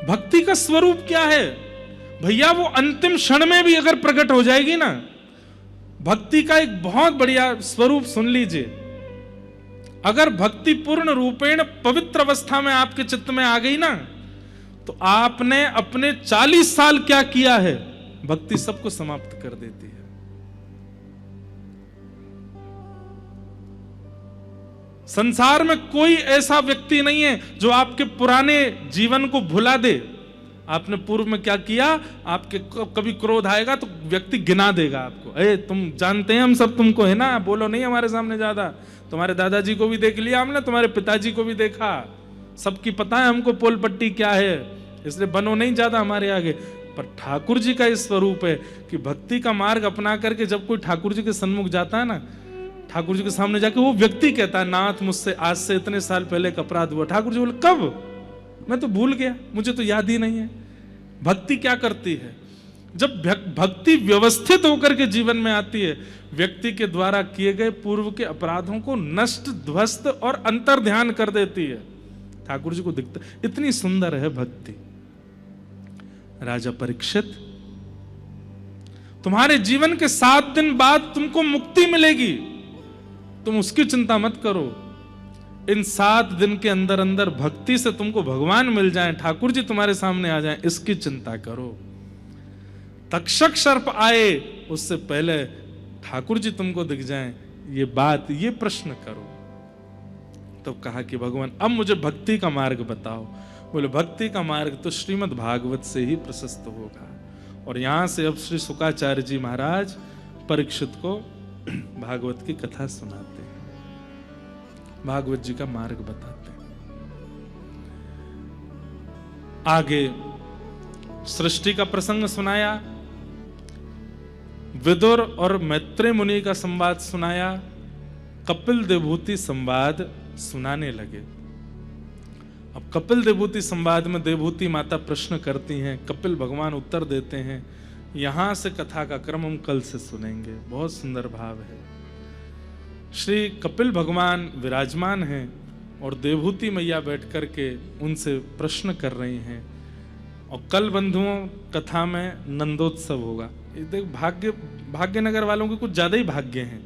भक्ति का स्वरूप क्या है भैया? वो अंतिम क्षण में भी अगर प्रकट हो जाएगी ना, भक्ति का एक बहुत बढ़िया स्वरूप सुन लीजिए। अगर भक्ति पूर्ण रूपेण पवित्र अवस्था में आपके चित्त में आ गई ना, तो आपने अपने 40 साल क्या किया है, भक्ति सबको समाप्त कर देती है। संसार में कोई ऐसा व्यक्ति नहीं है जो आपके पुराने जीवन को भुला दे। आपने पूर्व में क्या किया, आपके कभी क्रोध आएगा तो व्यक्ति गिना देगा आपको, अरे तुम जानते हैं हम सब तुमको, है ना, बोलो नहीं हमारे सामने ज्यादा। तुम्हारे दादाजी को भी देख लिया हमने, तुम्हारे पिताजी को भी देखा, सबकी पता है हमको पोल पट्टी क्या है, इसलिए बनो नहीं ज्यादा हमारे आगे। पर ठाकुर जी का इस स्वरूप है कि भक्ति का मार्ग अपना करके जब कोई ठाकुर जी के सन्मुख जाता है ना, ठाकुर जी के सामने जाके वो व्यक्ति कहता है, नाथ मुझसे आज से इतने साल पहले एक अपराध हुआ। ठाकुर जी बोले, कब? मैं तो भूल गया, मुझे तो याद ही नहीं है। भक्ति क्या करती है? जब भक्ति व्यवस्थित होकर के जीवन में आती है, व्यक्ति के द्वारा किए गए पूर्व के अपराधों को नष्ट, ध्वस्त और अंतर ध्यान कर देती है। ठाकुर जी को दिखता, इतनी सुंदर है भक्ति। राजा परीक्षित, तुम्हारे जीवन के 7 दिन बाद तुमको मुक्ति मिलेगी, तुम उसकी चिंता मत करो। इन 7 दिन के अंदर अंदर भक्ति से तुमको भगवान मिल जाएं, ठाकुर जी तुम्हारे सामने आ जाएं, इसकी चिंता करो। तक्षक सर्प आए उससे पहले ठाकुर जी तुमको दिख जाएं, ये बात, ये प्रश्न करो। तो कहा कि भगवान अब मुझे भक्ति का मार्ग बताओ। बोले भक्ति का मार्ग तो श्रीमद् भागवत से ही प्रशस्त होगा। और यहां से अब श्री शुकाचार्य जी महाराज परीक्षित को भागवत की कथा सुनाते हैं, भागवत जी का मार्ग बताते हैं। आगे सृष्टि का प्रसंग सुनाया, विदुर और मैत्रेय मुनि का संवाद सुनाया, कपिल देवभूति संवाद सुनाने लगे। अब कपिल देवभूति संवाद में देवभूति माता प्रश्न करती हैं, कपिल भगवान उत्तर देते हैं। यहां से कथा का क्रम हम कल से सुनेंगे, बहुत सुंदर भाव है। श्री कपिल भगवान विराजमान हैं और देवभूति मैया बैठ करके उनसे प्रश्न कर रही हैं। और कल बंधुओं कथा में नंदोत्सव होगा। देख भाग्यनगर वालों के कुछ ज्यादा ही भाग्य हैं।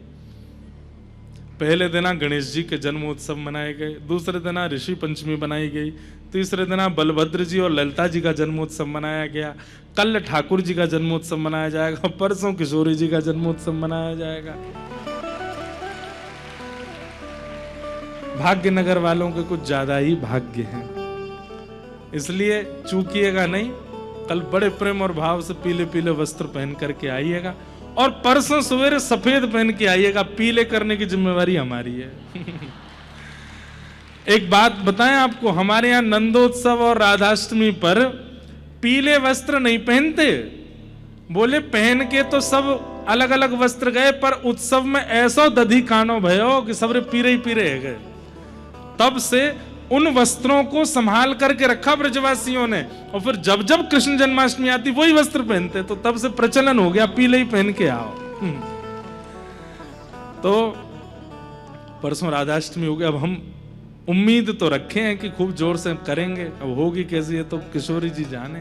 पहले दिन गणेश जी के जन्मोत्सव मनाए गए, दूसरे दिन ऋषि पंचमी बनाई गई, तीसरे दिन बलभद्र जी और ललिता जी का जन्मोत्सव मनाया गया, कल ठाकुर जी का जन्मोत्सव मनाया जाएगा, परसों किशोरी जी का जन्मोत्सव मनाया जाएगा। भाग्यनगर वालों के कुछ ज्यादा ही भाग्य हैं, इसलिए चूकिएगा नहीं। कल बड़े प्रेम और भाव से पीले पीले वस्त्र पहन करके आइएगा और परसों सवेरे सफेद पहन के आइएगा। पीले करने की जिम्मेवारी हमारी है। एक बात बताएं आपको, हमारे यहाँ नंदोत्सव और राधाष्टमी पर पीले वस्त्र नहीं पहनते। बोले पहन के तो सब अलग अलग वस्त्र गए, पर उत्सव में ऐसा दधी कानो भयो कि सबरे पीरे ही पीरे है गए। तब से उन वस्त्रों को संभाल करके रखा ब्रजवासियों ने, और फिर जब जब कृष्ण जन्माष्टमी आती वही वस्त्र पहनते, तो तब से प्रचलन हो गया पीले ही पहन के आओ। तो परसों राधाष्टमी हो गया। अब हम उम्मीद तो रखे हैं कि खूब जोर से करेंगे, अब होगी कैसी है तो किशोरी जी जाने।